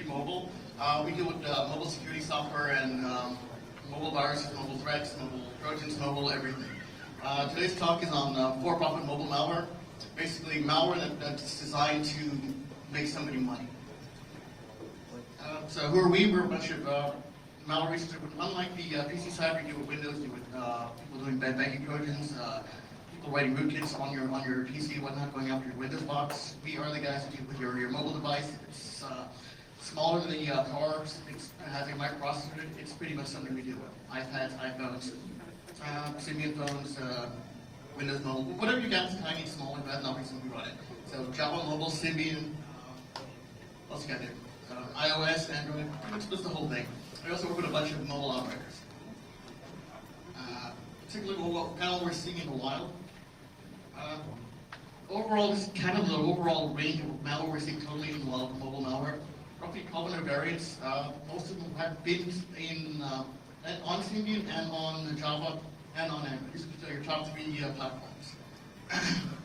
Mobile. We deal with mobile security software and mobile viruses, mobile threats, mobile trojans, mobile everything. Today's talk is on for-profit mobile malware. Basically, malware that's designed to make somebody money. So who are we? We're a bunch of malware researchers. Unlike the PC side, we deal with Windows, deal with people doing bad banking trojans, people writing rootkits on your PC, whatnot, going after your Windows box. We are the guys who deal with your mobile device. It's smaller than the car. It has a microprocessor in it. It's pretty much something we deal with. iPads, iPhones, Symbian phones, Windows Mobile, whatever you got, it's tiny, small, and that's not reason we run it. So Java Mobile, Symbian, what else you got there? iOS, Android, pretty much just the whole thing. We also work with a bunch of mobile operators. Take a look at what we're seeing in the wild. Overall, this is kind of the overall range of malware we're seeing totally in the wild for mobile malware. Roughly 1,200 variants. Most of them have been on Symbian and on Java and on Android. These are your top three platforms.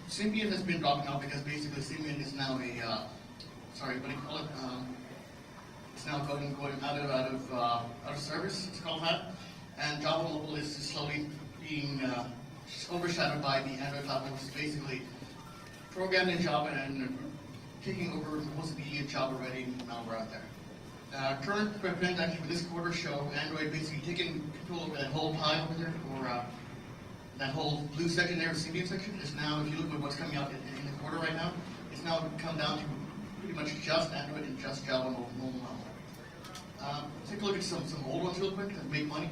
Symbian has been dropping out because basically Symbian is now it's now going out of service. It's called that, and Java Mobile is slowly being overshadowed by the Android platform, which is basically programmed in Java and taking over most of the Java-ready malware out there. Current trends actually for this quarter show Android basically taking control of that whole pie over there, or that whole blue section there, Symbian section, is now, if you look at what's coming out in the quarter right now, it's now come down to pretty much just Android and just Java mobile malware. Take a look at some old ones real quick that make money.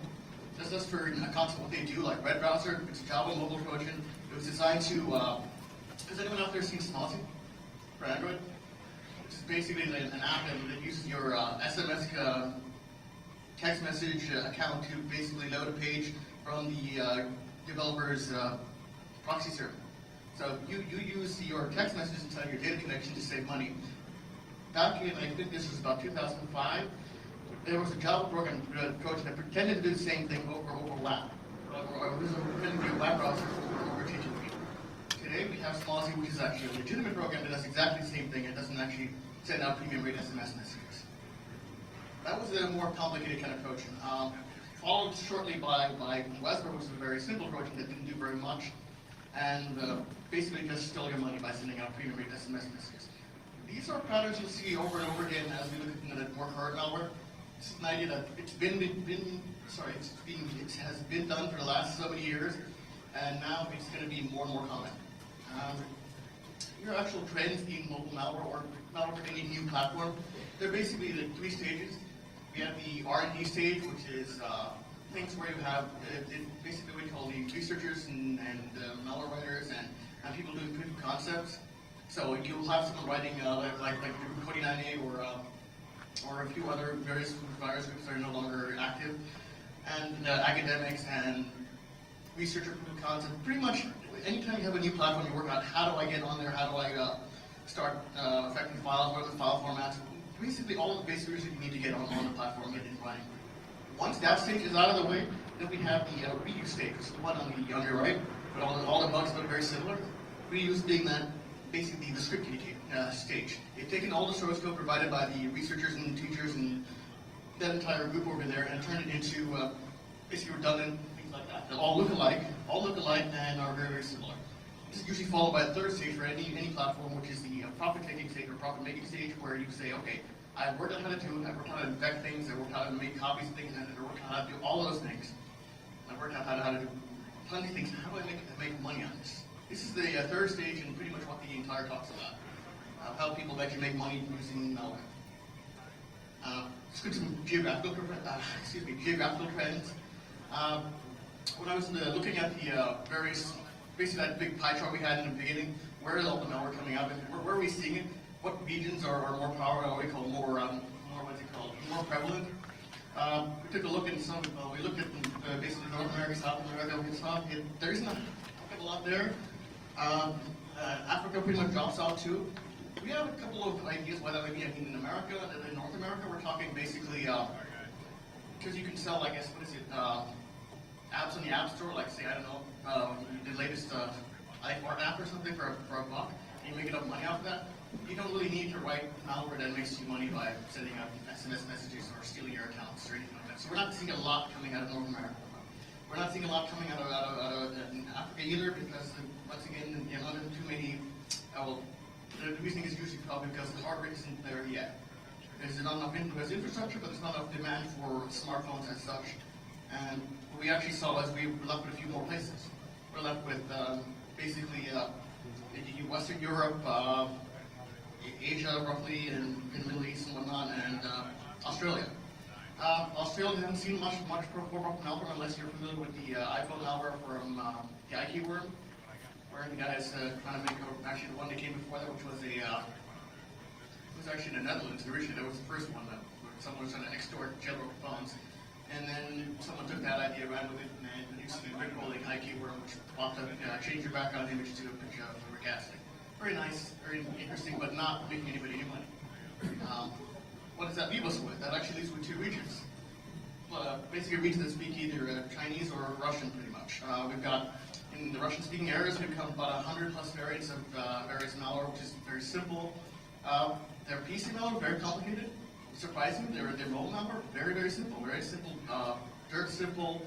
Just for concept what they do, like Red Browser, it's a Java mobile Trojan. It was designed to, has anyone out there seen Smozy for Android? Which is basically an app that uses your SMS text message account to basically load a page from the developer's proxy server. So you use your text messages inside your data connection to save money. Back in, I think this was about 2005, there was a Java program Trojan that pretended to do the same thing over WAP. Or it was pretending to do a web browser over HTTP. Today we have Smozy, which is actually a legitimate program that does exactly the same thing. It doesn't actually send out premium rate SMS messages. That was a more complicated kind of Trojan. Followed shortly by Wesper, which was a very simple Trojan that didn't do very much, and basically just stole your money by sending out premium rate SMS messages. These are patterns you'll see over and over again as we look at more current malware. This is an idea that it has been done for the last so many years, and now it's going to be more and more common. Your actual trends in mobile malware or malware for any new platform, they're basically the three stages. We have the R&D stage, which is things where you have basically what we call the researchers and malware writers and people doing proof of concepts. So you'll have someone writing like GrrCON or a few other various virus groups that are no longer active, and academics and researcher proof of concept. Pretty much anytime you have a new platform, you work out how do I get on there, how do I start affecting files, what are the file formats. Basically all of the basic research you need to get on the platform, get it running. Once that stage is out of the way, then we have the reuse stage, which is the one on your right, but all the bugs look very similar. Reuse being that basically the script stage. They've taken all the source code provided by the researchers and teachers and that entire group over there and turned it into basically redundant things like that. They all look alike and are very, very similar. This is usually followed by the third stage for any platform, which is the profit-taking stage or profit-making stage, where you say, okay, I've worked out how to do it, I've worked out how to infect things, I've worked out how to make copies of things, and I've worked out how to do all those things. I've worked out how to do plenty of things. How do I make money on this? This is the third stage and pretty much what the entire talk's about. How people actually make money using malware. Let's look at some geographical trends. When I was looking at the various, basically that big pie chart we had in the beginning, where is all the malware coming out, and where are we seeing it? What regions are more powerful, what we call more prevalent? We took a look at some. We looked at basically North America, South America. We saw there isn't a lot there. Africa pretty much drops out too. We have a couple of ideas why that might be. I mean, in America, in North America, we're talking basically because you can sell, I guess, what is it? Apps on the App Store, like say, I don't know, the latest iPhone app or something for a buck, and you make enough money off of that. you don't really need to write malware that makes you money by sending out SMS messages or stealing your accounts or anything like that. So we're not seeing a lot coming out of North America. We're not seeing a lot coming out of Africa either because, once again, not too many, the reason is usually probably because the hardware isn't there yet. There's not enough infrastructure, but there's not enough demand for smartphones as such. And what we actually saw was we were left with a few more places. We're left with basically Western Europe, Asia roughly, and in the Middle East and whatnot, and Australia. Australia hasn't seen much malware unless you're familiar with the iPhone malware from the IQ worm, where the guys trying to make actually the one that came before that, which was it was actually in the Netherlands originally. That was the first one that someone was trying to extort jailbroken phones. And then someone took that idea, ran with it, and produced a great rolling IQ worm, which popped up, changed your background image to a picture of a gaslight. Very nice, very interesting, but not making anybody any money. What does that leave us with? That actually leaves with two regions. Basically, regions that speak either Chinese or Russian, pretty much. We've got, in the Russian-speaking areas, we've got about 100 plus variants of various malware, which is very simple. They're PC malware, very complicated. Surprisingly, they're mobile malware, very, very simple, dirt simple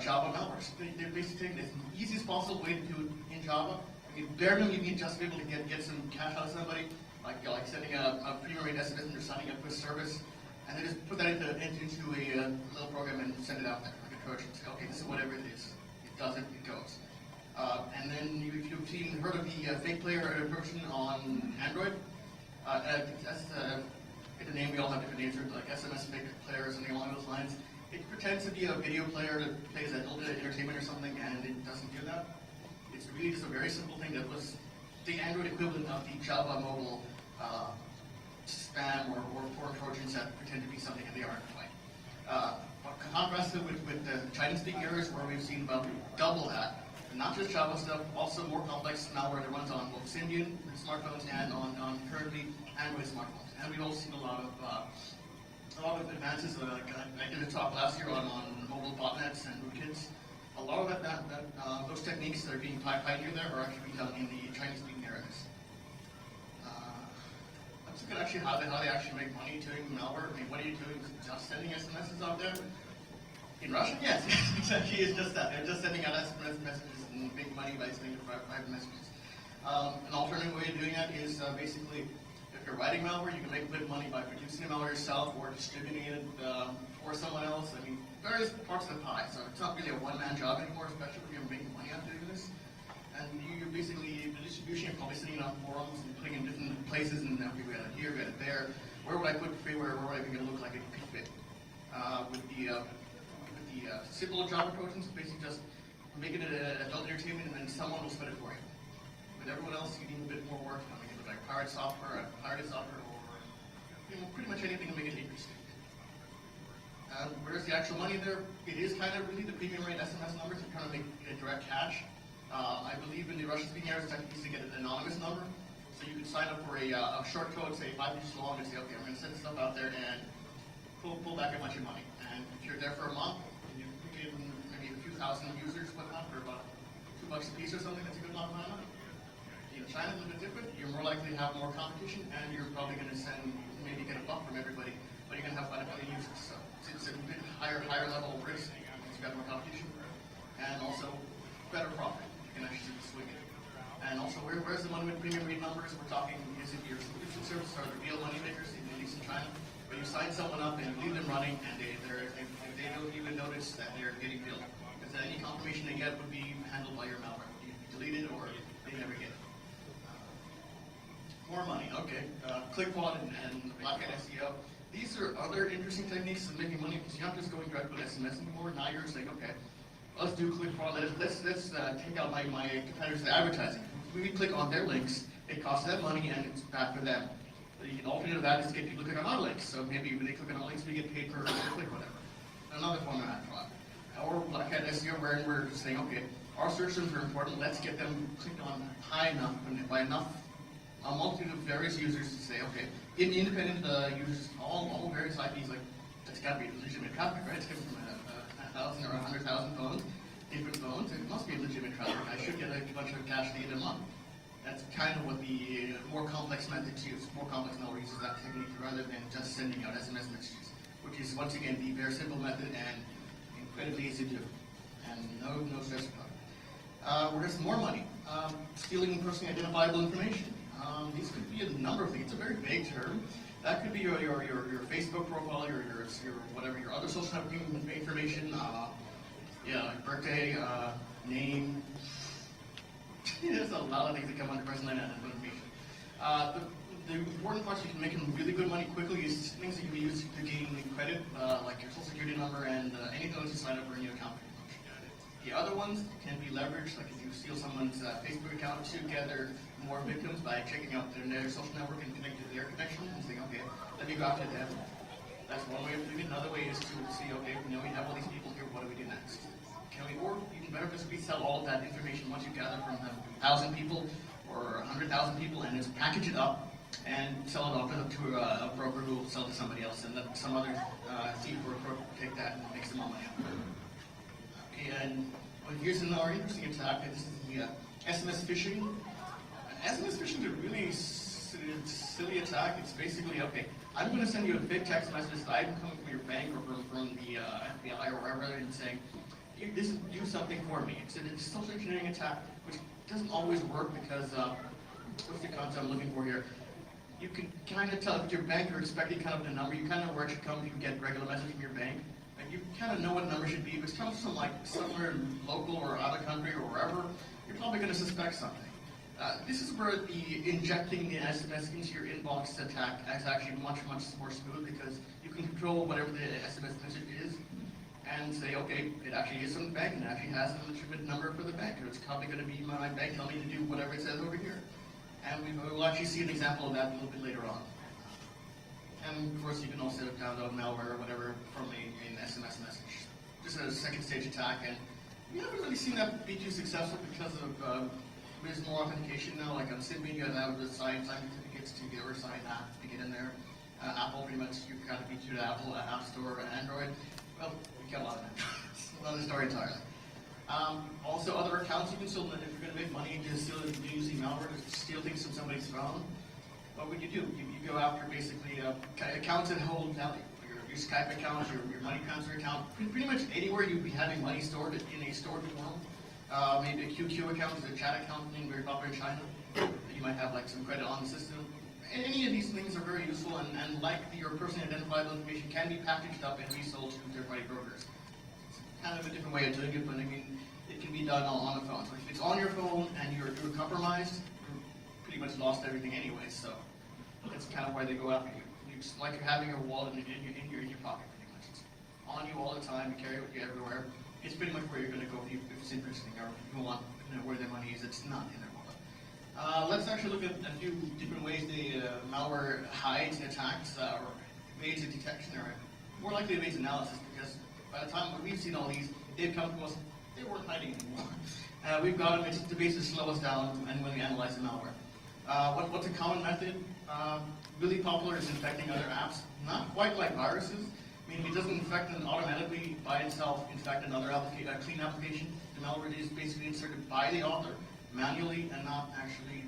Java malware. So they're basically taking the easiest possible way to do it in Java. I mean, bare minimum, you need just to be able to get some cash out of somebody, like sending a premium rate SMS and you're signing up with a service, and then just put that into a little program and send it out there, like a Trojan. Say, okay, this is whatever it is. It does it, it goes. And then if you've even heard of the fake player version on Android, that's the name, we all have different names for it, like SMS fake player or something along those lines. It pretends to be a video player that plays a little bit of entertainment or something, and it doesn't do that. It's really just a very simple thing that was the Android equivalent of the Java mobile spam or foreign Trojans that pretend to be something and they aren't quite. Contrasted with the Chinese-speaking areas where we've seen about double that, and not just Java stuff, also more complex malware that runs on both Symbian smartphones and on currently Android smartphones. And we've also seen a lot of advances. I did a talk last year on mobile botnets and rootkits. A lot of those techniques that are being pioneered there are actually being done in the Chinese-speaking areas. Let's look at actually how they actually make money doing malware. I mean, what are you doing? Just sending SMSs out there? In Russia, yes, exactly. It's just that. They're just sending out SMS messages and making money by sending private messages. An alternative way of doing that is basically, if you're writing malware, you can make a bit of money by producing the malware yourself or distributing it for someone else. I mean, various parts of the pie. So it's not really a one-man job anymore, especially if you're making money out doing this. And you're basically, the distribution, you're probably sitting on forums and putting in different places, and okay, we got it here, we got it there. Where would I put freeware? Where would I make it look like it could fit? With the simple Java Trojans, basically just make it an adult entertainment, and then someone will spin it for you. With everyone else, you need a bit more work coming in, like pirated software, or pretty much anything to make it interesting. Where's the actual money there? It is kind of really the premium rate SMS numbers to kind of make it direct cash. I believe in the Russian-speaking areas, it's actually easy to get an anonymous number. So you can sign up for a short code, say 5 digits long, and say, okay, I'm going to send stuff out there and pull back a bunch of money. And if you're there for a month, and you get maybe a few thousand users, whatnot, for about $2 a piece or something, that's a good amount of money. In China, a little bit different. You're more likely to have more competition, and you're probably going to maybe get a buck from everybody, but you're going to have quite a million users. So it's a bit higher level of risk because you've got more competition, and also better profit. You can actually swing it. And also, where's the money with premium rate numbers? We're talking, is it your subscription services are the real money makers, at least in China, where you sign someone up and you leave them running, and they don't even notice that they're getting billed. Because any confirmation they get would be handled by your malware. You delete it or they never get it. More money, okay. ClickFraud and Black Hat SEO. These are other interesting techniques of making money because you're not just going direct with SMS anymore. Now you're saying, okay, let's do ClickFraud. Let's take out my competitors' advertising. When we click on their links, it costs them money and it's bad for them. The alternate of that is to get people to click on our links. So maybe when they click on our links, we get paid per click, whatever. Another form of ad fraud. Or Black Hat SEO, where we're just saying, okay, our search terms are important. Let's get them clicked on high enough and by enough a multitude of various users to say, okay, independent users, all various IPs, like, that's got to be legitimate traffic, right? It's coming from 1,000 or 100,000 phones, different phones. It must be legitimate traffic. I should get a bunch of cash at the end of the month. That's kind of what the more complex methods use. More complex malware uses that technique rather than just sending out SMS messages, which is once again the very simple method and incredibly easy to do, and no stress about it. Whereas more money, stealing personally identifiable information. These could be a number of things. It's a very vague term. That could be your Facebook profile, your whatever, your other social networking information. Like birthday, name. There's a lot of things that come under personal information. The important parts you can make really good money quickly is things that you can use to gain credit, like your social security number and anything else you sign up for a new account. The other ones can be leveraged, like if you steal someone's Facebook account to gather more victims by checking out their social network and connect to their connection and saying, okay, let me go after them. That's one way of doing it. Another way is to see, okay, we have all these people here, what do we do next? Or even better, just sell all of that information once you gather from 1,000 people or 100,000 people, and just package it up and sell it off to a broker who will sell to somebody else, and let some other thief or broker take that and make some more money out of it. Okay, and here's another interesting attack. This is the SMS phishing. SMS phishing is a really silly attack. It's basically, okay, I'm going to send you a big text message that I'm coming from your bank or from the FBI or wherever, and saying, do something for me. It's a social engineering attack, which doesn't always work because, what's the concept I'm looking for here? You can kind of tell if your bank, you're expecting kind of the number, you kind of know where it should come if you get regular message from your bank. And you kind of know what number should be. If it comes from like somewhere local or out of country or wherever, you're probably going to suspect something. This is where the injecting the SMS into your inbox attack is actually much more smooth, because you can control whatever the SMS message is and say, okay, it actually is from the bank and it actually has a legitimate number for the bank, or it's probably going to be my bank telling me to do whatever it says over here. And we'll actually see an example of that a little bit later on. And of course, you can also download malware or whatever from an SMS message, just as a second stage attack. And we haven't really seen that be too successful because of there's more authentication now. Like on Symbian, you have the sign certificates to get or sign app to get in there. Apple, pretty much, you kind of be through the Apple App Store and Android. Well, we got a lot of that. It's another story entirely. Also, other accounts you can still, if you're going to make money, just steal using malware to steal things from somebody's phone. What would you do? You go after basically accounts that hold value. Your Skype account, your money transfer account, pretty much anywhere you'd be having money stored in a stored form. Maybe a QQ account is a chat account, being very popular in China. You might have like some credit on the system. Any of these things are very useful, and like your personally identifiable information can be packaged up and resold to third-party brokers. It's kind of a different way of doing it, but I mean, it can be done on the phone. So if it's on your phone and you're compromised, you're pretty much lost everything anyway. So that's kind of why they go after you. It's like you're having a wallet in your pocket, pretty much. It's on you all the time. You carry it with you everywhere. It's pretty much where you're going to go if it's interesting, or if you want where their money is. It's not in their wallet. Let's actually look at a few different ways the malware hides and attacks, or evades detection, or more likely evades analysis, because by the time we've seen all these, they've come to us, they weren't hiding anymore. We've got them to basically slow us down and when we analyze the malware. What's a common method? Really popular is infecting other apps. Not quite like viruses. I mean, it doesn't infect them automatically by itself, infect another clean application. The malware is basically inserted by the author manually and not actually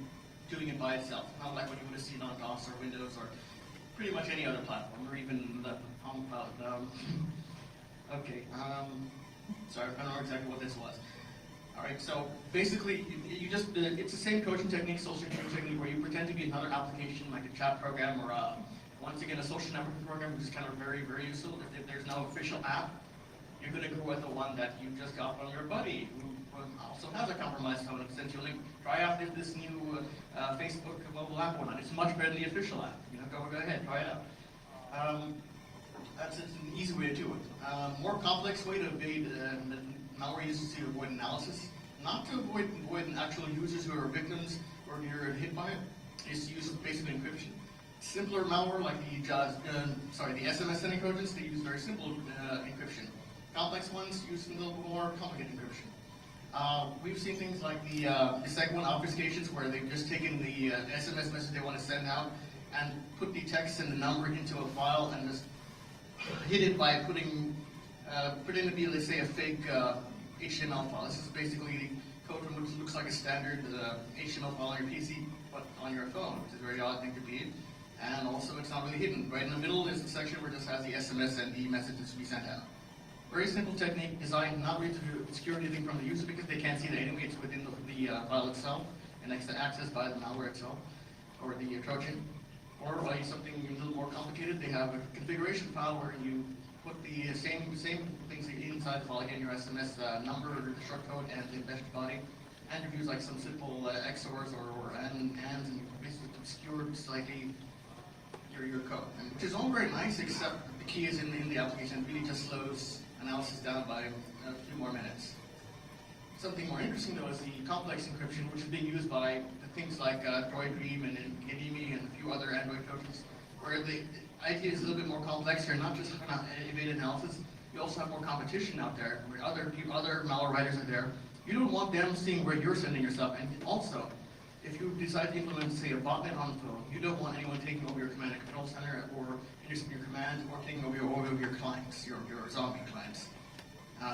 doing it by itself. Not like what you would have seen on DOS or Windows or pretty much any other platform, or even the Palm Cloud. Sorry, I don't know exactly what this was. All right, so basically, it's the same coaching technique, social engineering technique, where you pretend to be another application, like a chat program or once again, a social networking program, which is kind of very, very useful. If there's no official app, you're going to go with the one that you just got from your buddy, who also has a compromised phone, and sent you a link. Try out this new Facebook mobile app one. It's much better than the official app. Go ahead, try it out. That's an easy way to do it. More complex way to evade malware is to avoid analysis, not to avoid actual users who are victims or you're hit by it. Is to use basic encryption. Simpler malware like the SMS sending trojans, they use very simple encryption. Complex ones use a little more complicated encryption. We've seen things like the second one, obfuscations, where they've just taken the SMS message they want to send out and put the text and the number into a file and just hid it by putting, pretending to be, let's say, a fake HTML file. This is basically code from which looks like a standard HTML file on your PC, but on your phone, which is a very odd thing to be. And also, it's not really hidden. Right in the middle is the section where it just has the SMS and the messages to be sent out. Very simple technique, designed not really to obscure anything from the user because they can't see it anyway. It's within the file itself, and it's accessed by the malware itself, or the Trojan. Or by something a little more complicated, they have a configuration file where you put the same things inside the file, again, your SMS number, the short code, and the embedded body, and you use like some simple XORs or ANDs, and you basically obscure slightly your code, which is all very nice, except the key is in the application. It really just slows analysis down by a few more minutes. Something more interesting though is the complex encryption, which is being used by things like DroidDream and Gedimi and a few other Android coaches, where the idea is a little bit more complex here, not just evade analysis. You also have more competition out there, where other malware writers are there. You don't want them seeing where you're sending your stuff, and also, if you decide to implement, say, a botnet on the phone, you don't want anyone taking over your command and control center or intercepting your commands or taking over your clients, your zombie clients.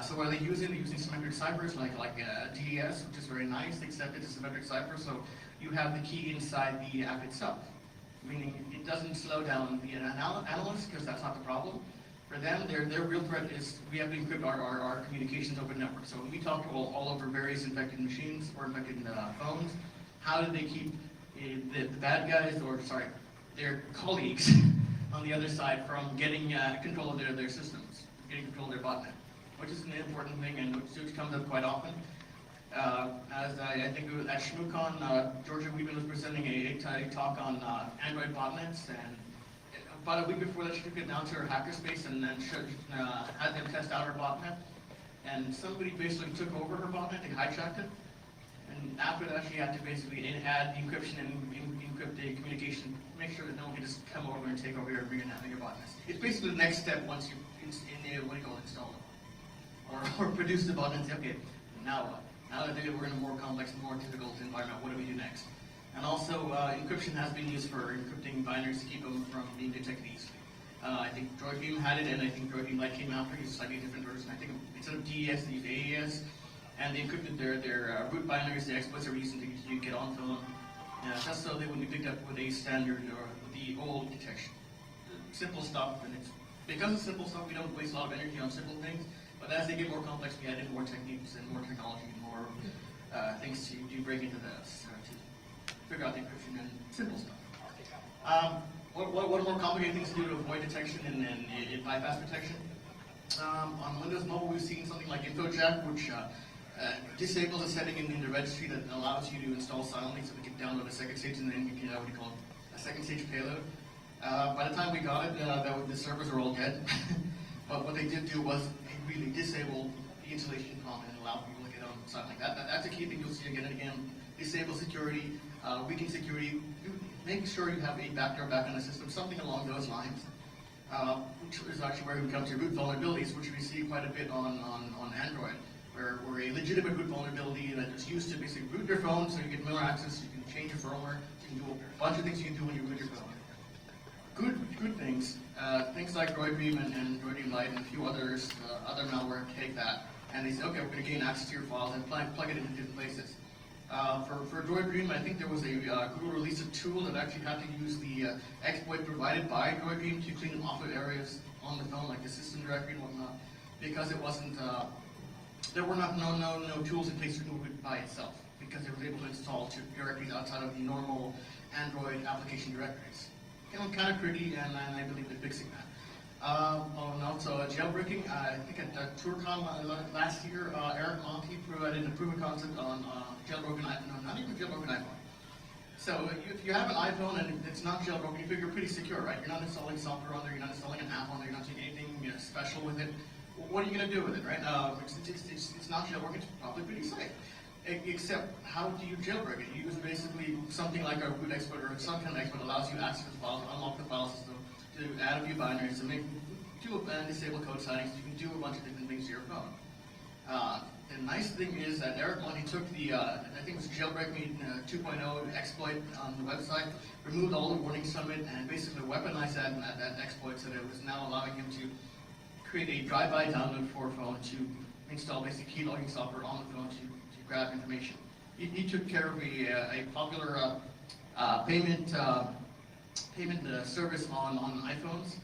So what are they using? They're using symmetric ciphers like DES, which is very nice, except it's a symmetric cipher, so you have the key inside the app itself, meaning it doesn't slow down the analyst because that's not the problem. For them, their real threat is we have to encrypt our communications over network. So when we talk to all over various infected machines or infected phones, how do they keep the bad guys, or sorry, their colleagues on the other side from getting control of their systems, getting control of their botnet, which is an important thing and which comes up quite often. As I think it was at GrrCON, Georgia Weedman was presenting a talk on Android botnets, and about a week before that she took it down to her hackerspace and then had them test out her botnet. And somebody basically took over her botnet, they hijacked it. And after that, she had to basically add the encryption and encrypt the communication, make sure that no one can just come over and take over your botnet. It's basically the next step once you install it. Or produce the botnet and say, okay, now what? Now that we're in a more complex, more difficult environment, what do we do next? And also, encryption has been used for encrypting binaries to keep them from being detected easily. I think DroidDream had it, and I think DroidDream Lite came after. It's a slightly different version. I think instead of DES, they used AES. And they encrypted their root binaries, the exploits they were using to get onto them, just so they wouldn't be picked up with a standard or the old detection. Simple stuff, and because it's simple stuff, we don't waste a lot of energy on simple things, but as they get more complex, we add in more techniques and more technology and more things to break into this, to figure out the encryption and simple stuff. What are more complicated things to do to avoid detection and bypass protection? On Windows Mobile, we've seen something like InfoJack, which disables a setting in the registry that allows you to install silently so we can download a second stage and then you can have what you call a second stage payload. By the time we got it, the servers were all dead. But what they did do was really disable the installation comment and allow people to get on something like that. That's a key thing you'll see again and again. Disable security, weaken security, make sure you have a backdoor back on the system, something along those lines. Which is actually where we come to root vulnerabilities, which we see quite a bit on Android. Where a legitimate root vulnerability that is used to basically root your phone so you get more access, you can change your firmware, you can do a bunch of things you can do when you root your phone. Good things. Things like DroidDream and DroidDream Lite and a few others, other malware take that and they say, okay, we're going to gain access to your files and plug it into different places. For DroidDream, I think there was a Google release of tool that actually had to use the exploit provided by DroidDream to clean off of areas on the phone, like the system directory and whatnot, because it wasn't. There were no tools in place to do it by itself, because it was able to install directories outside of the normal Android application directories. Kind of pretty, and I believe they're fixing that. And also jailbreaking. I think at GrrCON last year, Eric Monti provided a proof of concept on jailbroken iPhone. No, not even jailbroken iPhone. So if you have an iPhone and it's not jailbroken, you figure pretty secure, right? You're not installing software on there, you're not installing an app on there, you're not doing anything special with it. What are you going to do with it, right? It's not jailbroken, it's probably pretty safe. Except, how do you jailbreak it? You use basically something like a root exploit or some kind of exploit allows you access to the files, unlock the file system, to add a few binaries, to do and disable code settings. You can do a bunch of different things to your phone. The nice thing is that Eric Monti took the, I think it was Jailbreak Me 2.0 exploit on the website, removed all the warnings from it, and basically weaponized that exploit so that it was now allowing him to create a drive-by download for a phone to install basic keylogging software on the phone to grab information. He took care of a popular payment service on iPhones,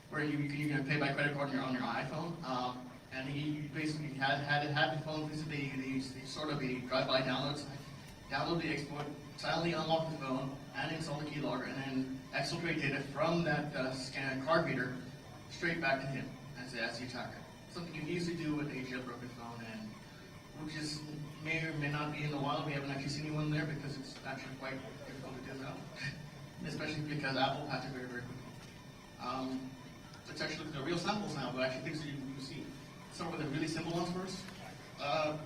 where you can pay by credit card on your iPhone. And he basically had the phone visit the sort of a drive-by download the exploit, silently unlock the phone, and install the keylogger, and then exfiltrate data from that scan card reader straight back to him as the attacker. Something you can easily do with a jailbroken phone, and which is may or may not be in the wild. We haven't actually seen anyone there because it's actually quite difficult to do now, especially because Apple patched it very, very quickly. Let's actually look at the real samples now, but actually things that you see. Start with the really simple ones first.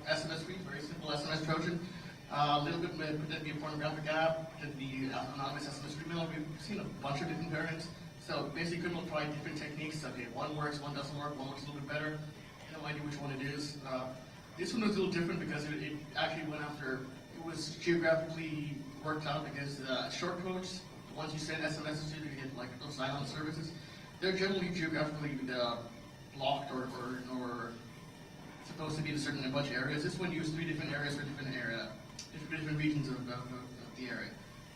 SMS read, very simple SMS Trojan. A little bit pretend to be a pornographic app, pretend to be anonymous SMS email. We've seen a bunch of different variants. So basically, criminal try different techniques. Okay, one works, one doesn't work, one works a little bit better. You no idea which one it is. This one was a little different because it actually went after, it was geographically worked out because short codes, the ones you send SMSs to get like those sign-on services, they're generally geographically blocked or supposed to be in a bunch of areas. This one used 3 different areas for different regions of the area.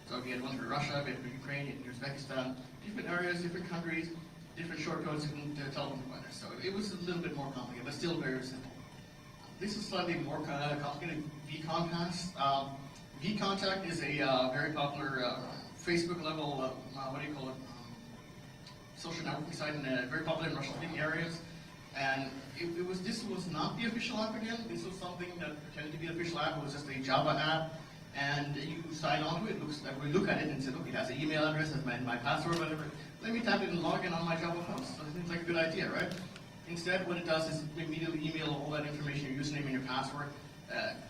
So if you had one for Russia, we had for Ukraine, you had Uzbekistan, different areas, different countries, different short codes, different telephone providers. So it was a little bit more complicated, but still very simple. This is slightly more complicated. VCon pass. VContact is a very popular Facebook level, what do you call it? Social networking site, and very popular in Russian-speaking areas. And this was not the official app again. This was something that pretended to be the official app. It was just a Java app, and you sign onto it. Looks like we look at it and said, okay, it has an email address, has my password, whatever. Let me tap it and log in on my Java phone. So it seems like a good idea, right? Instead, what it does is immediately email all that information, your username and your password,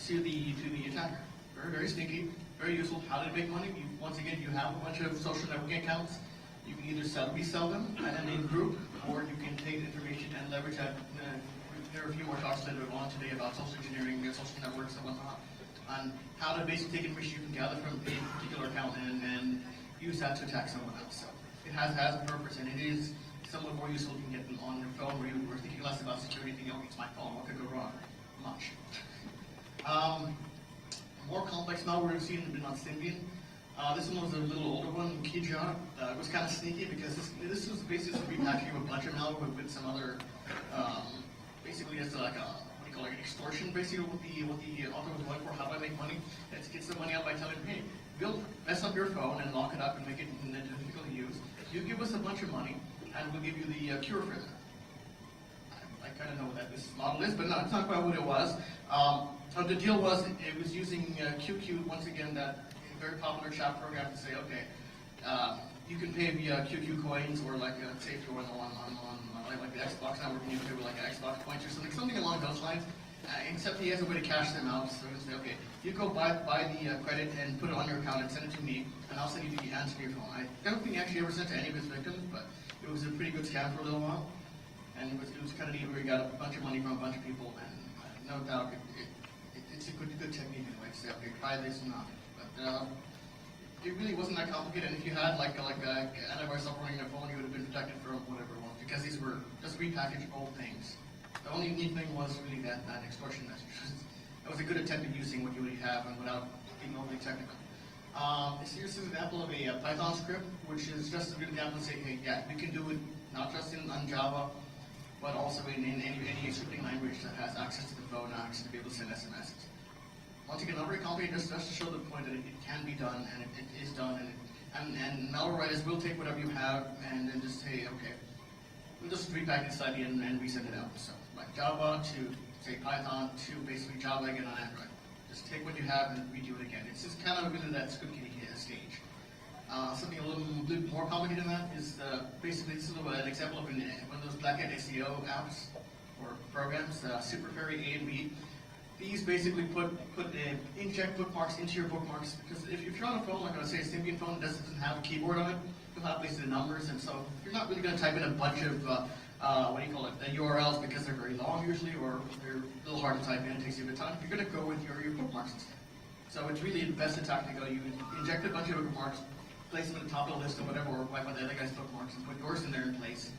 to the attacker. Very, very sneaky, very useful. How to make money? Once again, you have a bunch of social networking accounts. You can either resell them and in group, or you can take the information and leverage that. There are a few more talks later on today about social engineering, social networks, and whatnot, on how to basically take information you can gather from a particular account and use that to attack someone else. So it has a purpose, and it is somewhat more useful. You can get them on your phone where you were thinking less about security, thinking, oh, it's my phone, what could go wrong? Much. More complex malware we've seen has been on Symbian. This one was a little older one, Kijia. It was kind of sneaky because this was basically repackaging a bunch of malware with some other, basically it's like a, what do you call it, extortion, basically what the author was going for. How do I make money? Let's get some money out by telling, hey, we'll mess up your phone and lock it up and make it difficult to use. You give us a bunch of money and we'll give you the cure for that. I kind of know what that business model is, but no, it's not quite what it was. The deal was it was using QQ, once again, that very popular chat program to say, okay, you can pay via QQ coins or like say if you're on like the Xbox network, you can pay with like Xbox points or something along those lines. Except he has a way to cash them out, so he'll say, okay, you go buy the credit and put it on your account and send it to me, and I'll send you the answer to your phone. I don't think he actually ever sent to any of his victims, but it was a pretty good scam for a little while, and it was kind of neat where he got a bunch of money from a bunch of people, and no doubt it's a good technique anyway to say, okay, try this and not. But it really wasn't that complicated, and if you had like antivirus software on your phone, you would have been protected from whatever it was, because these were just repackaged old things. The only neat thing was really that extortion message. It was a good attempt at using what you already have and without being overly technical. Here's an example of a Python script, which is just a good example to say, hey, yeah, you can do it not just on Java, but also in any scripting language that has access to the phone, access to be able to send SMSs. Once again, not very complicated, just to show the point that it can be done, and it is done, and malware writers will take whatever you have and then just say, okay, we'll just repackage slightly and resend it out. So, like Java to, say, Python to basically Java again on Android. Just take what you have and redo it again. It's just kind of really that script kiddie stage. Something a little bit more complicated than that is basically this is an example of one of those black hat SEO apps or programs, Superferry A and B. These basically inject bookmarks into your bookmarks, because if you're on a phone, like I say, a Symbian phone that doesn't have a keyboard on it, you'll have basically the numbers, and so you're not really going to type in a bunch of, URLs because they're very long usually, or they're a little hard to type in, it takes you a bit of time. You're going to go with your bookmarks instead. So it's really the best attack to go. You inject a bunch of bookmarks, place them at the top of the list or whatever, or wipe out the other guy's bookmarks and put yours in there in place.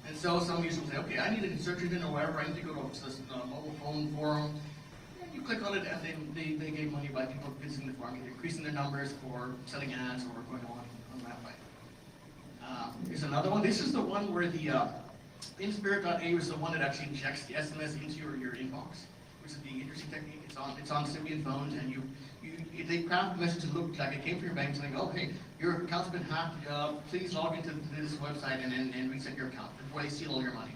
And so some users will say, okay, I need a search engine or whatever, I need to go to this mobile phone forum. and you click on it, and they get money by people visiting the forum, either increasing their numbers or selling ads or going on that way. Here's another one. This is the one where the inspirit.a is the one that actually injects the SMS into your inbox, which is the interesting technique. It's on Symbian phones, and they craft the message to look like it came from your bank saying, oh, hey, your account's been hacked, please log into this website and reset your account before they steal all your money.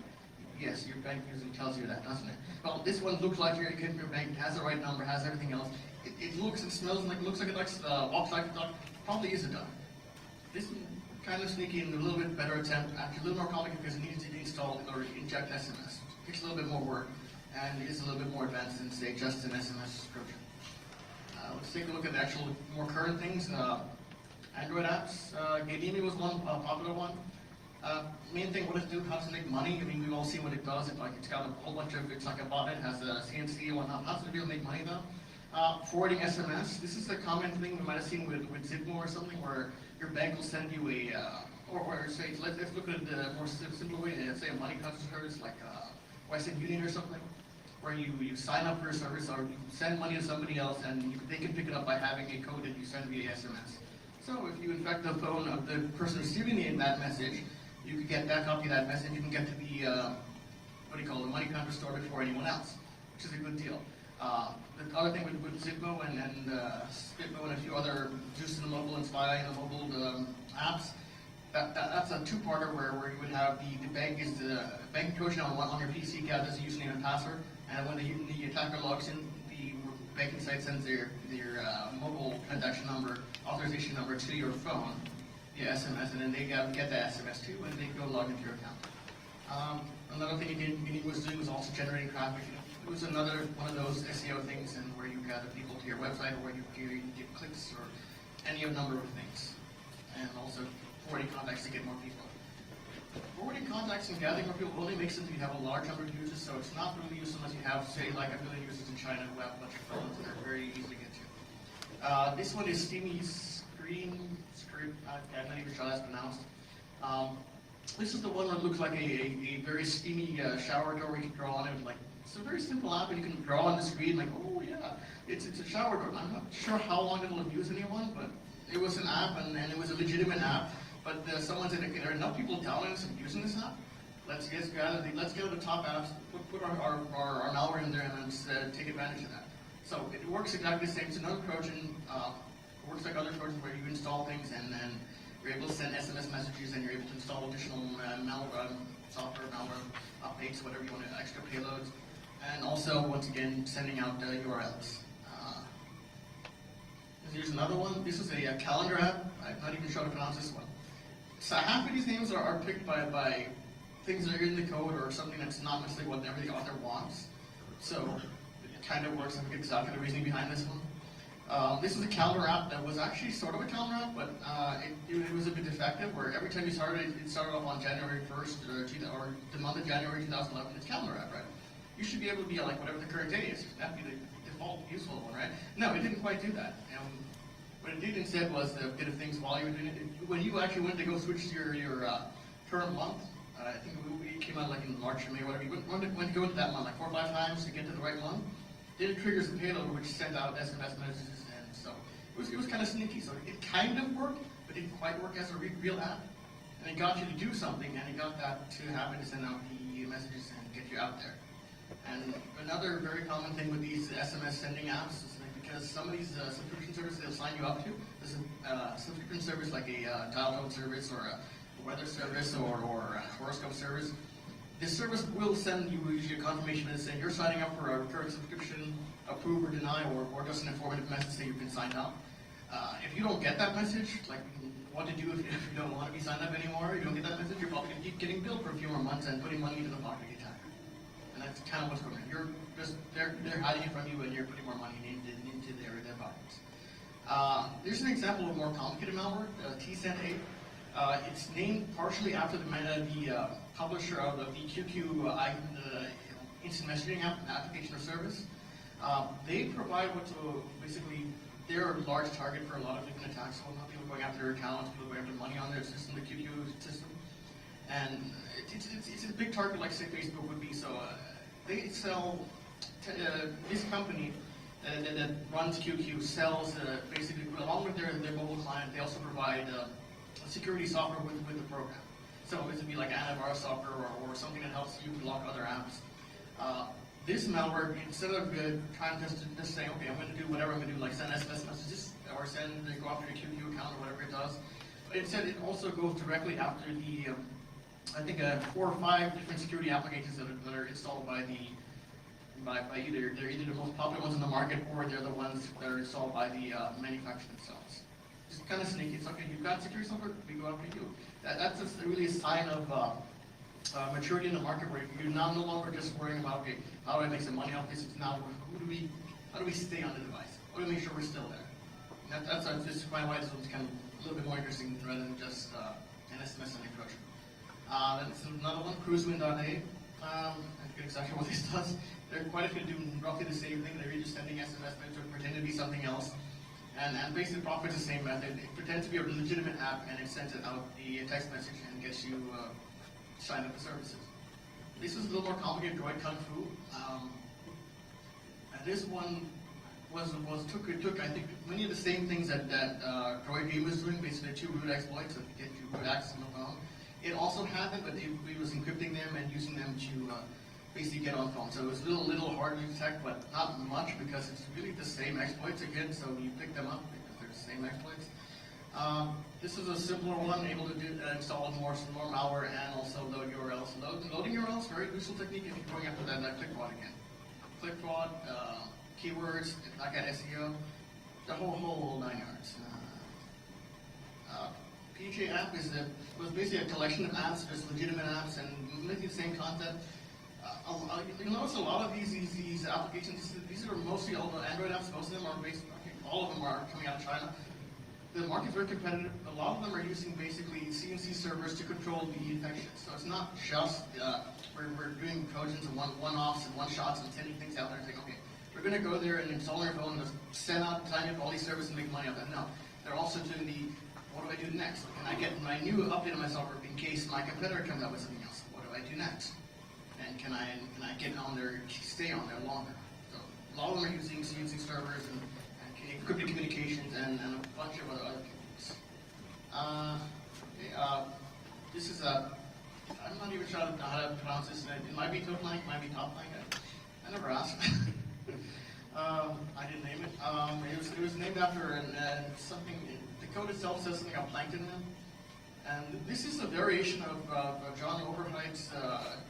Yes, your bank usually tells you that, doesn't it? Well, this one looks like it came from your bank, has the right number, has everything else. It looks and smells like, looks like it walks like a duck, probably is a duck. This one, kind of sneaky and a little bit better attempt, actually a little more complicated because it needs to be installed or inject SMS. It takes a little bit more work and is a little bit more advanced than, say, just an SMS subscription. Let's take a look at the actual more current things. Android apps. Gaming was one popular one. Main thing, what does it do? How does it make money? I mean, we've all seen what it does. It's got a whole bunch of, it's like a bot, it has a CNC and whatnot. How does it really make money though? Forwarding SMS. This is a common thing we might have seen with Zipmo or something, where your bank will send you a, or say, let's look at the more simple way, say a money transfer service like Western Union or something, where you sign up for a service or you send money to somebody else and they can pick it up by having a code that you send via SMS. So if you infect the phone of the person receiving that message, you can get that copy of that message, you can get to the, the money transfer store before anyone else, which is a good deal. The other thing with Zipmo and Spitmo and a few other Juice in the Mobile and Spy in the Mobile apps, that's a two-parter where you would have the bank is the bank Trojan on your PC gathers the username and password, and when the attacker logs in, the banking site sends their mobile transaction number, authorization number to your phone via SMS, and then they get the SMS too, and they go log into your account. Another thing it was doing was also generating traffic. It was another one of those SEO things, and where you gather people to your website, or where you get clicks, or any number of things, and also forwarding contacts to get more people. Forwarding contacts and gathering more people only makes sense if you have a large number of users, so it's not really used unless you have, say, like 1 million users in China who have a bunch of phones that are very easy to get to. This one is Steamy Screen Script. I'm not even sure how that's pronounced. This is the one that looks like a very steamy shower door where you can draw on it. Like, it's a very simple app, and you can draw on the screen like, oh yeah, it's a shower door. I'm not sure how long it'll abuse anyone, but it was an app, and it was a legitimate app. But someone said, there are enough people downloading this and using this app. Let's get the top apps, put our malware in there, and let's take advantage of that. So it works exactly the same. It's another Trojan. It works like other Trojans where you install things, and then you're able to send SMS messages, and you're able to install additional malware, software, malware updates, whatever you want, extra payloads, and also, once again, sending out URLs. Here's another one. This is a calendar app. I'm not even sure how to pronounce this one. So half of these names are picked by things that are in the code or something that's not necessarily what every author wants. So it kind of works. I forget exactly the reasoning behind this one. This is a calendar app that was actually sort of a calendar app, but it was a bit defective, where every time you started it started off on January 1st or the month of January 2011. It's a calendar app, right? You should be able to be like whatever the current day is. That'd be the default useful one, right? No, it didn't quite do that. What it did instead was a bit of things while you were doing it. When you actually went to go switch to your current month, I think it came out like in March or May or whatever, you went to go into that month like 4 or 5 times to get to the right month. Then it triggers a payload which sent out SMS messages, and so it was kind of sneaky. So it kind of worked, but didn't quite work as a real app. And it got you to do something, and it got that to happen to send out the messages and get you out there. And another very common thing with these SMS sending apps is because some of these subscription services they'll sign you up to. There's a subscription service like a dial tone service or a weather service or a horoscope service. This service will send you usually a confirmation that saying you're signing up for a recurring subscription, approve or deny, or just an informative message saying you've been signed up. If you don't get that message, like what to do if you don't want to be signed up anymore, you don't get that message, you're probably going to keep getting billed for a few more months and putting money into the pocket of the attacker. And that's kind of what's going on. You're just they're hiding it from you, and you're putting more money into their pockets. Here's an example of more complicated malware, T-Send8. It's named partially after the publisher of the QQ instant messaging application or service. They provide basically they're a large target for a lot of different attacks. So a lot of people going after their accounts, people going after money on their system, the QQ system, and it's a big target like say Facebook would be. So they sell this company that runs QQ sells basically, along with their mobile client, they also provide security software with the program. So it would be like antivirus software or something that helps you block other apps. This malware, instead of trying to just say, okay, I'm going to do whatever I'm going to do, like send SMS messages or go after the QQ account or whatever it does, instead it also goes directly after the, I think 4 or 5 different security applications that are installed by either, they're either the most popular ones in the market or they're the ones that are installed by the manufacturer themselves. Just kind of sneaky. It's okay, you've got security software, we go after you. That's really a sign of maturity in the market where you're now no longer just worrying about, okay, how do I make some money off this? It's now, how do we stay on the device? How do we make sure we're still there? That's just why this one's kind of a little bit more interesting rather than just an SMS and encryption. Then it's another one, cruiseman.a. I forget exactly what this does. There are quite a few doing roughly the same thing. They're either sending SMS messages or pretend to be something else. And basically the profit is the same method. It pretends to be a legitimate app and it sends it out the text message and gets you signed up for services. This is a little more complicated, Droid Kung Fu. And this one took I think many of the same things that Droid Game was doing, basically 2 root exploits that get you root access on the phone. It also had them, but it was encrypting them and using them to basically get on phone. So it was a little hard to detect, but not much because it's really the same exploits again, so you pick them up because they're the same exploits. This is a simpler one, able to install more malware and also load URLs. Loading URLs, very useful technique if you're going after that click fraud again. Click fraud, keywords, not got SEO, the whole 9 yards. PJ app was basically a collection of apps, just legitimate apps, and making the same content. You'll notice a lot of these applications, these are mostly all the Android apps, most of them are based, all of them are coming out of China. The market's very competitive. A lot of them are using basically CNC servers to control the infection. So it's not just, we're doing Trojans and one-offs and one-shots and sending things out there and saying, okay, we're going to go there and install on your phone and just send out, sign up all these servers and make money off that. No, they're also doing what do I do next? Can I get my new update on my software in case my competitor comes up with something else? What do I do next? And can I get on there, stay on there longer? So a lot of them are using CNC servers and encrypted communications and a bunch of other things. This is I'm not even sure how to pronounce this. It might be Toplank, it might be Toplank. I never asked. I didn't name it. It was named after something. The code itself says something about plankton. And this is a variation of John Overheight's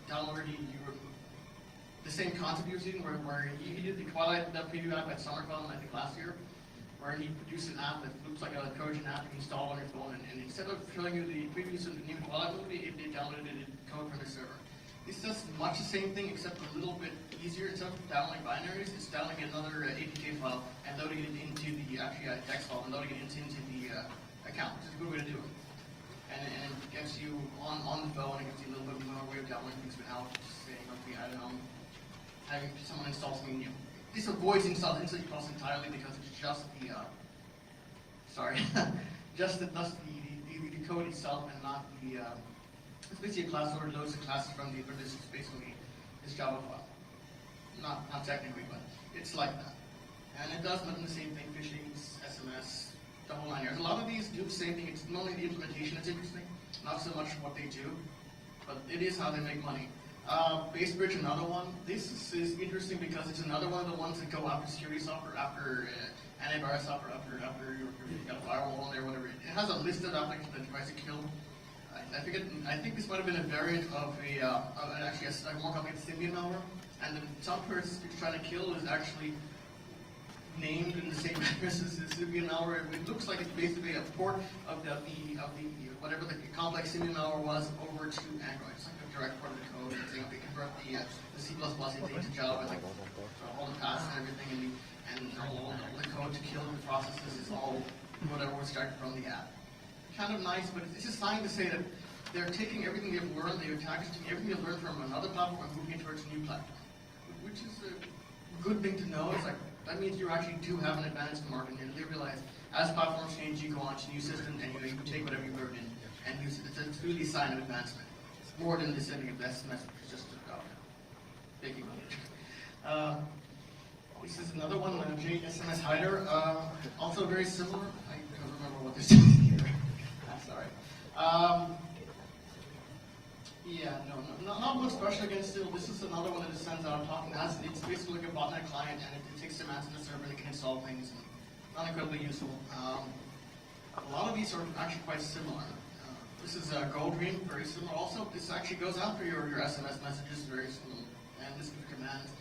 download. The same concept he was using, where he did the Twilight preview app at SummerCon, I think last year, where he produced an app that looks like a Trojan app you can install on your phone, and instead of showing you the previews of the new Twilight movie, it downloaded code from the server. This does much the same thing, except a little bit easier. Instead of downloading binaries, it's downloading another APK file and loading it into the text file and loading it into the account, which is a good way to do it. And it gets you on the phone, and it gives you a little bit more way of downloading things without saying, okay, I don't know, having someone install something new. This avoids installing process entirely because it's just the just the code itself and not the it's basically a class order loads the classes from this basically this Java file. Not technically, but it's like that. And it does the same thing, phishing, SMS, the whole 9 yards. A lot of these do the same thing. It's not only the implementation that's interesting, not so much what they do, but it is how they make money. BaseBridge, another one. This is interesting because it's another one of the ones that go after security software, after antivirus software, after you've got a firewall on there, whatever. It has a list of applications that tries to kill. I think this might have been a variant of actually a more complicated Symbian malware, and the software it's trying to kill is actually named in the same address as the Symbian malware. It looks like it's basically a port of the whatever the complex Symbian malware was over to Android. It's like a direct port of the code. It's like they convert the C++ into Java, like all the paths and everything, and all the code to kill the processes is all whatever was started from the app. Kind of nice, but it's just trying to say that they're taking everything they've learned, they're packaging everything they've learned from another platform and moving it towards a new platform, which is a good thing to know. It's like that means you actually do have an advantage in the market, and you realize as platforms change, you go on to new systems and you take whatever you learned and use it. It's really a sign of advancement. It's more than the sending of SMS, it's just about making money. This is another one, SMS Hider. Also very similar. I don't remember what this is here. I'm sorry. Yeah, not much special against still. This is another one that it sends out talking as it's basically like a botnet client, and it takes demands on the server and it can install things. And not incredibly useful. A lot of these are actually quite similar. This is GoDream, very similar. Also, this actually goes after your SMS messages, very similar, and listen for commands.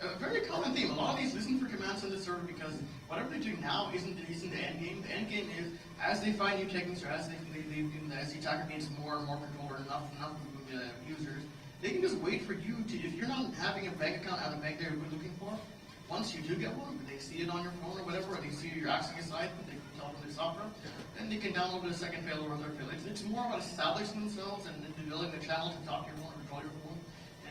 A very common theme. A lot of these listen for commands on the server because whatever they're doing now isn't the end game. The end game is as they find new techniques or as the attacker gains more and more control or enough users, they can just wait for you to, if you're not having a bank account at the bank they're looking for, once you do get one, they see it on your phone or whatever, or they see you're accessing a site, they tell them the software, then they can download a second fail or a third fail. It's more about establishing themselves and building the channel to talk to your phone, control your phone,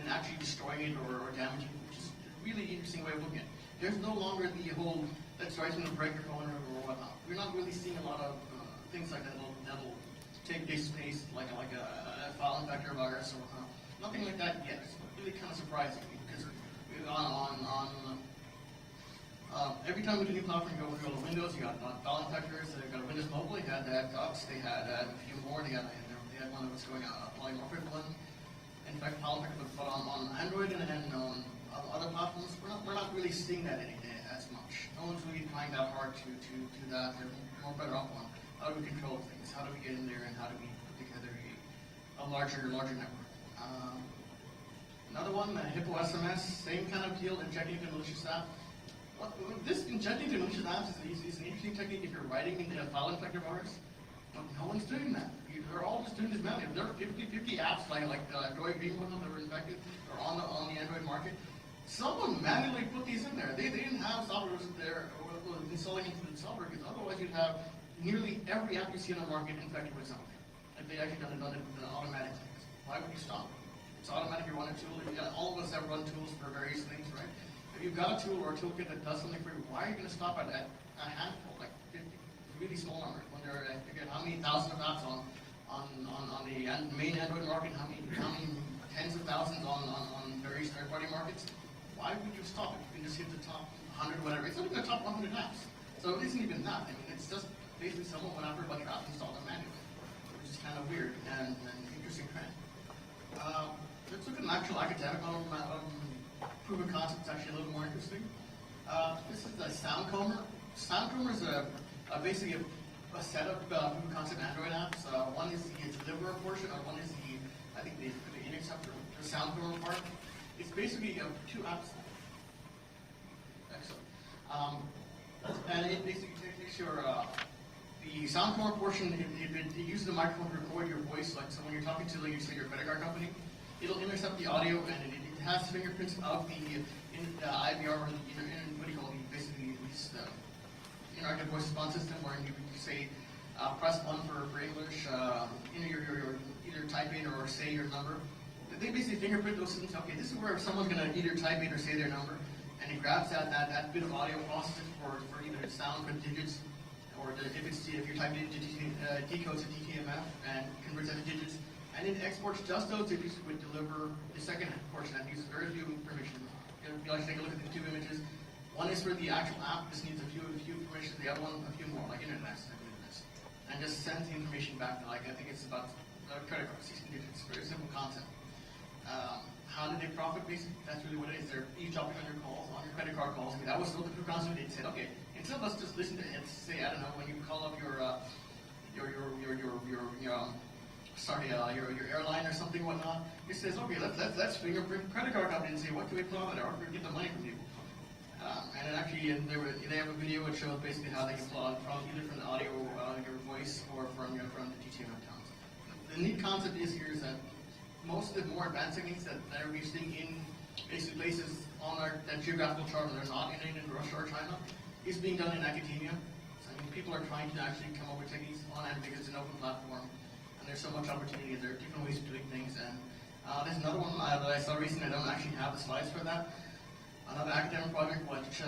and actually destroying it or damaging it, which is a really interesting way of looking at it. There's no longer the whole, let's try to break your phone or whatnot. We're not really seeing a lot of things like that that'll take space like a file infector virus or nothing like that yet. It's really kind of surprising because every time we do a new platform, you go to Windows, you got file infectors, they've got a Windows Mobile, they had Ducks, they had a few more, they had one that was going on polymorphic one. In fact, file infector was put on Android and on other platforms. We're not really seeing that as much. No one's really trying that hard to do that. They're more better off on how do we control things, how do we get in there, and how do we put together a larger network. Another one, Hippo SMS, same kind of deal, injecting into malicious app. This injecting into malicious apps is an interesting technique if you're writing in a file infector virus. But no one's doing that. They're all just doing this manually. There are 50 apps like GrrCON that were infected or on the Android market. Someone manually put these in there. They didn't have software there installing into the software because otherwise you'd have nearly every app you see on the market infected with something. If they actually done it automatically. Why would you stop? It's automatic. You run a tool. All of us have run tools for various things, right? If you've got a tool or a toolkit that does something for you, why are you going to stop at a handful, like 50, really small numbers? When there are, again, how many thousands of apps on the main Android market, how many tens of thousands on various third-party markets? Why would you stop it? You can just hit the top 100, whatever. It's not even the top 100 apps. So it isn't even that. I mean, it's just basically someone went after a bunch of apps and installed them manually, which is kind of weird and an interesting trend. Let's look at an actual academic proven concept. It's actually a little more interesting. This is the Soundcomber. Soundcomber is basically a set of proven concept Android apps. One is the deliverer portion, or one is I think the interceptor, the Soundcomber part. It's basically 2 apps. Excellent. And it basically takes your the Soundcomber portion. It uses the microphone to record your voice, like so when you're talking to, like you say, your credit card company. It'll intercept the audio, and it has fingerprints of the IVR, or what do you call it? Basically, the interactive voice response system, where you say press 1 for English, either type in or say your number. They basically fingerprint those systems. Okay, this is where someone's going to either type in or say their number, and it grabs that bit of audio, processes for either sound for digits, or if you're typing into decodes to DTMF and converts that to digits, and it exports just those digits would deliver the second portion that uses very few permissions. You'll actually take a look at the 2 images. One is for the actual app. This needs a few permissions. The other one, a few more, like internet access, and just sends the information back. Like I think it's about credit card, 16 digits. Very simple concept. How did they profit? Basically, that's really what it is. They're eavesdropping on your calls, on your credit card calls. I mean, that was still the proof concept. They said, okay, instead of us just listen to it, say, I don't know, when you call up your airline or something, whatnot. It says, okay, let's fingerprint credit card company and say, what can we put on there? Or can we get the money from people? And it actually, they have a video which shows basically how they can plug from either from the audio, your voice, or from the GTMF accounts. The neat concept is that most of the more advanced techniques that are being seen in basically places on that geographical chart, and they're not in Russia or China, is being done in academia. So, I mean, people are trying to actually come up with techniques on it because it's an open platform. There's so much opportunity. There are different ways of doing things, and there's another one that I saw recently. I don't actually have the slides for that. Another academic project, which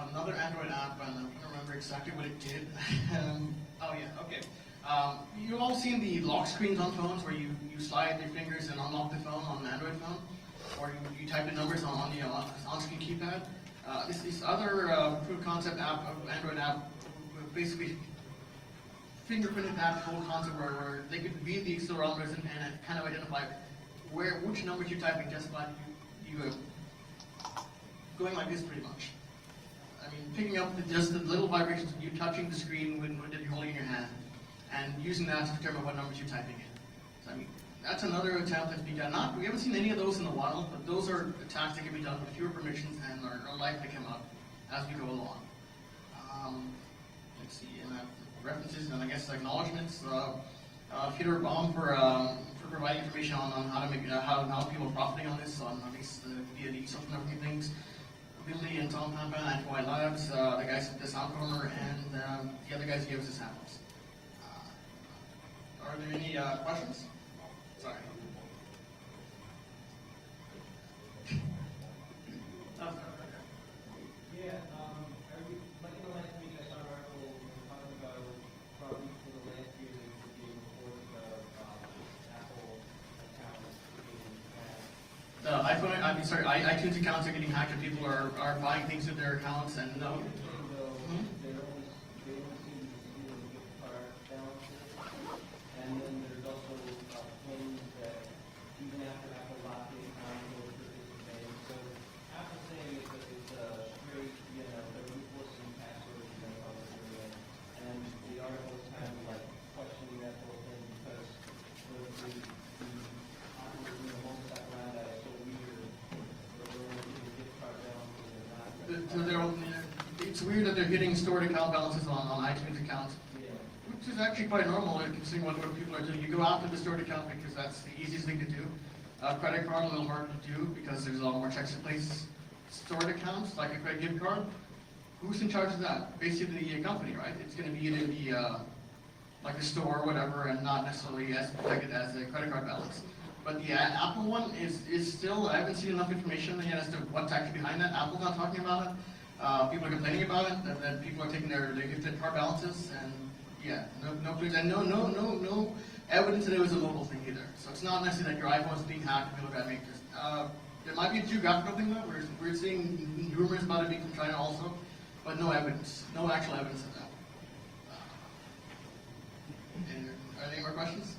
another Android app, and I don't remember exactly what it did. Oh yeah, okay. You've all seen the lock screens on phones where you slide your fingers and unlock the phone on an Android phone, or you type the numbers on the on-screen keypad. This other proof of concept app, Android app, basically fingerprinted that whole concept where they could read the accelerometers and kind of identify which numbers you're typing just by you going like this pretty much. I mean, picking up just the little vibrations of you touching the screen when you're holding in your hand, and using that to determine what numbers you're typing in. So I mean, that's another attempt that's being done. We haven't seen any of those in a while, but those are attacks that can be done with fewer permissions and are likely to come up as we go along. Let's see, and references and I guess acknowledgements. Peter Baum for providing information on how to make how people are profiting on this on these via the social networking things. Billy and Tom Pampa at White Labs, the guys at the Sound Corner, and the other guys gave us the samples. Are there any questions? Sorry. Yeah, like in the last week I saw an article talking about problems for the last year that were being reported of Apple accounts being hacked. iTunes accounts are getting hacked and people are buying things with their accounts and no. They only seem to be stealing gift card balances. And then there's also claims that even after Apple locked the account, they were participating. So Apple's saying it's a straight, they're enforcing passwords and all this doing it. And the article is kind of like questioning that whole thing because the Apple, most stuff around that is so weird. They're only giving gift card balances and not. It's weird that they're getting stored account balances on iTunes accounts, Yeah. which is actually quite normal considering what people are doing. You go after the stored account because that's the easiest thing to do. Credit card a little harder to do because there's a lot more checks in place. Stored accounts, like a credit gift card, who's in charge of that? Basically the company, right? It's going to be in the like a store or whatever, and not necessarily as protected as a credit card balance. But the Apple one is still, I haven't seen enough information yet as to what's actually behind that. Apple's not talking about it. People are complaining about it, that people are taking their gifted card balances, and yeah, no clues, and no evidence that it was a mobile thing either. So it's not necessarily that your iPhone's being hacked and people got make this. There might be a geographical thing though. We're seeing rumors about it being from China also, but no evidence, no actual evidence of that. Are there any more questions?